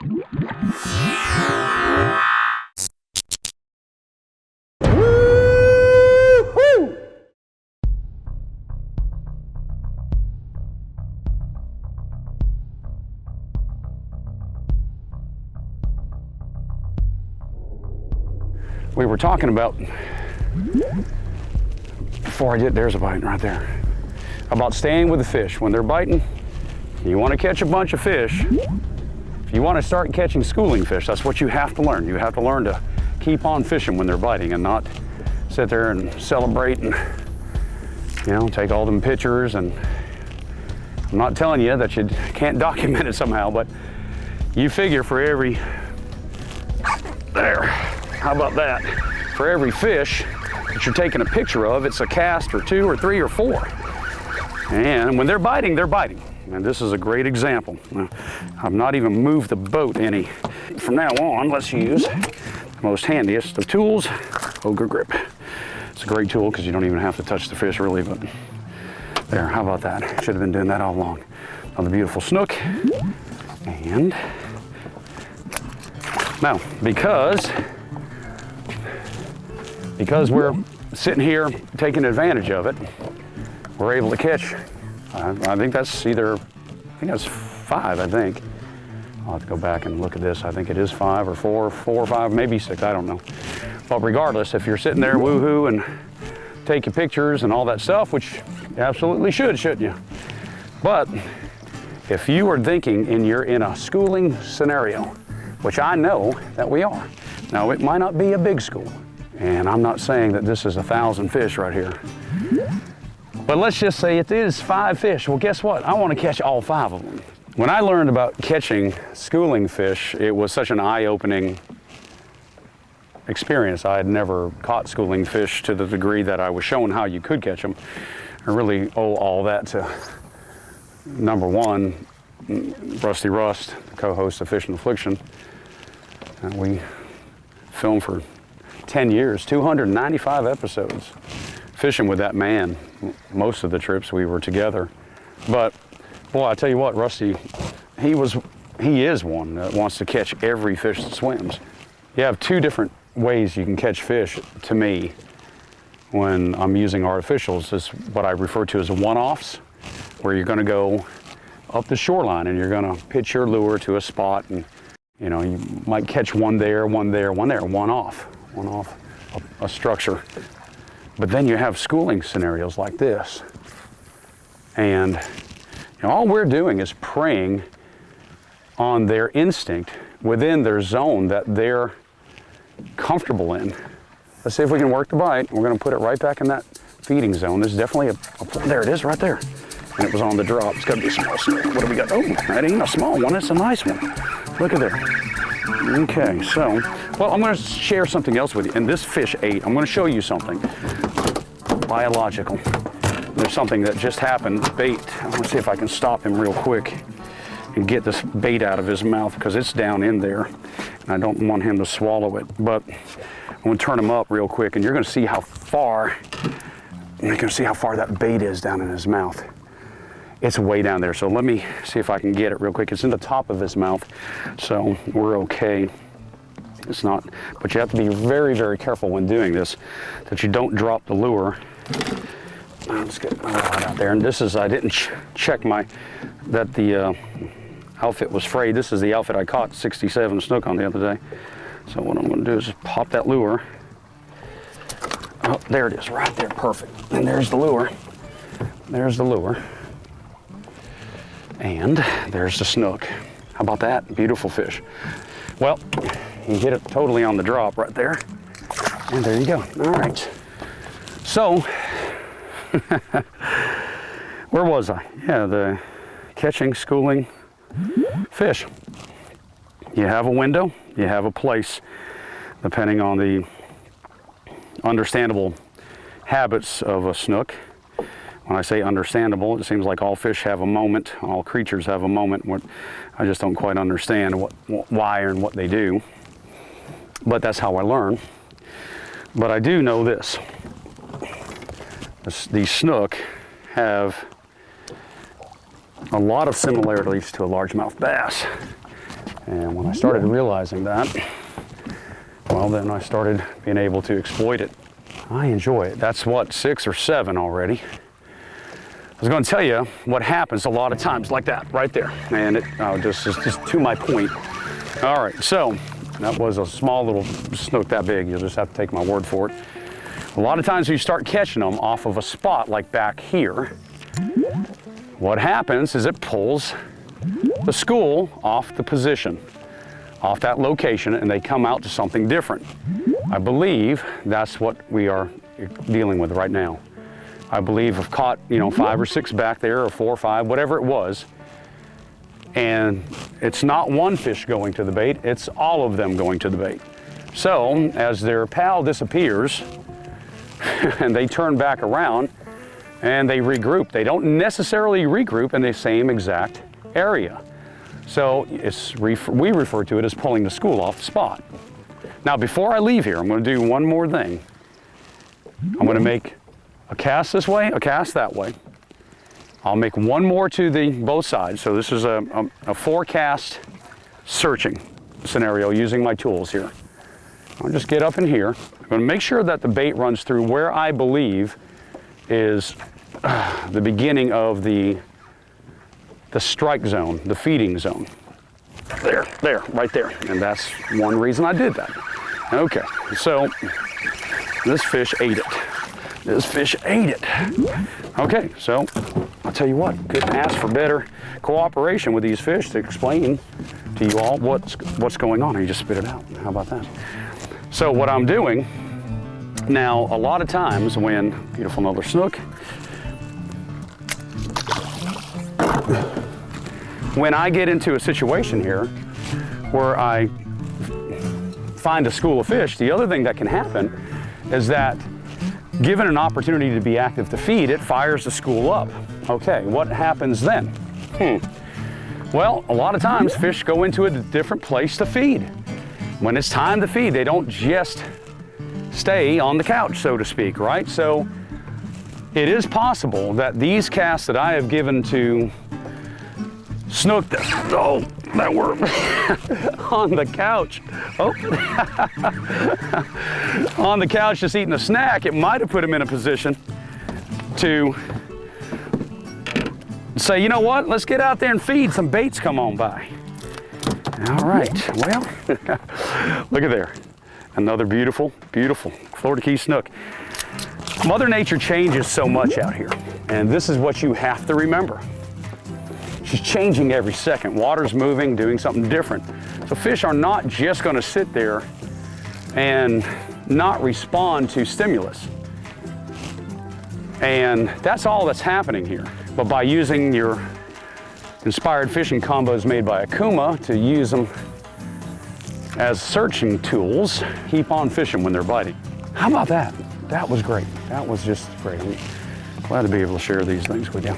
We were talking about, before I did, there's a bite right there, about staying with the fish. When they're biting, you want to catch a bunch of fish. If you want to start catching schooling fish, that's what you have to learn. You have to learn to keep on fishing when they're biting and not sit there and celebrate and, you know, take all them pictures. And I'm not telling you that you can't document it somehow, but you figure for every, there, how about that? For every fish that you're taking a picture of, it's a cast or 2 or 3 or 4. And when they're biting, they're biting. And this is a great example. I've not even moved the boat any. From now on, let's use the most handiest of tools, Ogre Grip. It's a great tool because you don't even have to touch the fish really, but there, how about that? Should have been doing that all along. Another beautiful snook. And now, because we're sitting here taking advantage of it, we're able to catch, I think that's either, I think that's 5, I think. I'll have to go back and look at this. I think it is 5 or 4 or 5, maybe 6, I don't know. But regardless, if you're sitting there woohoo and taking pictures and all that stuff, which you absolutely should, shouldn't you? But if you are thinking and you're in a schooling scenario, which I know that we are. Now, it might not be a big school, and I'm not saying that this is 1,000 fish right here. But let's just say it is 5 fish. Well, guess what? I want to catch all 5 of them. When I learned about catching schooling fish, it was such an eye-opening experience. I had never caught schooling fish to the degree that I was shown how you could catch them. I really owe all that to, number 1, Rusty Rust, co-host of Fish and Affliction. We filmed for 10 years, 295 episodes, fishing with that man. Most of the trips we were together. But boy, I tell you what, Rusty, he is one that wants to catch every fish that swims. You have 2 different ways you can catch fish, to me, when I'm using artificials. Is what I refer to as one-offs, where you're going to go up the shoreline and you're going to pitch your lure to a spot, and you know, you might catch one there, one there, one there, one off a structure. But then you have schooling scenarios like this, and you know, all we're doing is preying on their instinct within their zone that they're comfortable in. Let's see if we can work the bite. We're going to put it right back in that feeding zone. There's definitely there it is right there. And it was on the drop. It's got to be a small snook. What do we got? Oh, that ain't a small one. It's a nice one. Look at there. Okay, so, well, I'm going to share something else with you. And this fish ate. I'm going to show you something biological. There's something that just happened. Bait. I want to see if I can stop him real quick and get this bait out of his mouth, because it's down in there. And I don't want him to swallow it. But I'm going to turn him up real quick, and you're going to see how far that bait is down in his mouth. It's way down there, so let me see if I can get it real quick. It's in the top of his mouth, so we're okay. It's not, but you have to be very, very careful when doing this, that you don't drop the lure. Let's get my rod out there. And this is, I didn't check that the outfit was frayed. This is the outfit I caught 67 snook on the other day. So what I'm going to do is just pop that lure. Oh, there it is, right there, perfect. And there's the lure. There's the lure. And there's the snook. How about that? Beautiful fish. Well, you hit it totally on the drop right there. And there you go. All right. So, where was I? Yeah, the catching, schooling fish. You have a window, you have a place, depending on the understandable habits of a snook. When I say understandable, it seems like all fish have a moment, all creatures have a moment. I just don't quite understand why and what they do. But that's how I learn. But I do know this. These snook have a lot of similarities to a largemouth bass. And when I started realizing that, well, then I started being able to exploit it. I enjoy it. That's what, 6 or 7 already. I was going to tell you what happens a lot of times like that right there. And it just to my point. All right, so that was a small little snook that big. You'll just have to take my word for it. A lot of times when you start catching them off of a spot like back here, what happens is it pulls the school off the position, off that location, and they come out to something different. I believe that's what we are dealing with right now. I believe I've caught, 5 or 6 back there, or 4 or 5, whatever it was. And it's not one fish going to the bait, it's all of them going to the bait. So as their pal disappears and they turn back around and they regroup, they don't necessarily regroup in the same exact area. So we refer to it as pulling the school off the spot. Now before I leave here, I'm going to do one more thing. I'm going to make a cast this way, a cast that way. I'll make one more to both sides. So this is a 4-cast searching scenario using my tools here. I'll just get up in here. I'm going to make sure that the bait runs through where I believe is the beginning of the strike zone, the feeding zone. There, right there. And that's one reason I did that. Okay, so this fish ate it. This fish ate it. Okay, so I'll tell you what, couldn't ask for better cooperation with these fish to explain to you all what's going on. You just spit it out. How about that? So what I'm doing now, a lot of times when, beautiful another snook, when I get into a situation here where I find a school of fish, the other thing that can happen is that given an opportunity to be active to feed, it fires the school up. Okay, what happens then? Well, a lot of times fish go into a different place to feed. When it's time to feed, they don't just stay on the couch, so to speak, right? So it is possible that these casts that I have given to snook that were on the couch. On the couch just eating a snack, it might have put him in a position to say, you know what, let's get out there and feed, some baits come on by. All right, well, look at there. Another beautiful, beautiful Florida Key snook. Mother Nature changes so much out here, and this is what you have to remember. She's changing every second. Water's moving, doing something different. So fish are not just going to sit there and not respond to stimulus. And that's all that's happening here. But by using your inspired fishing combos made by OKUMA to use them as searching tools, keep on fishing when they're biting. How about that? That was great. That was just great. I'm glad to be able to share these things with you.